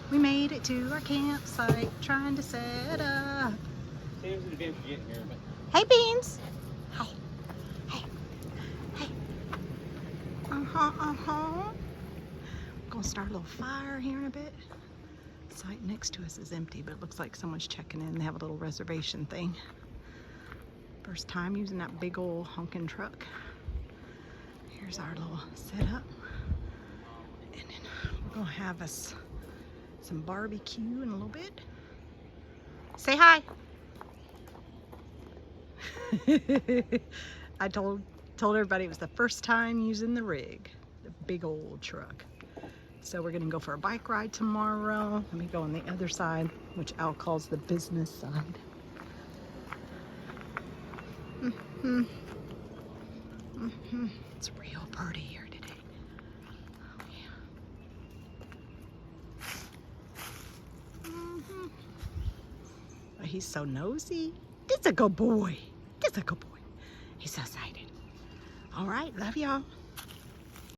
We made it to our campsite, trying to set up. Seems an adventure getting here, but Hey, Beans. Hey. Hey. Hey. Gonna start a little fire here in a bit. The site next to us is empty, but it looks like someone's checking in. They have a little reservation thing. First time using that big old honking truck. Here's our little setup. And then we're gonna have us some barbecue in a little bit. Say hi. I told everybody it was the first time using the rig, the big old truck. So we're gonna go for a bike ride tomorrow. Let me go on the other side, which Al calls the business side. It's real pretty here today. Oh, yeah. Oh, he's so nosy. This a good boy. This a good boy. He's so excited. All right, love y'all.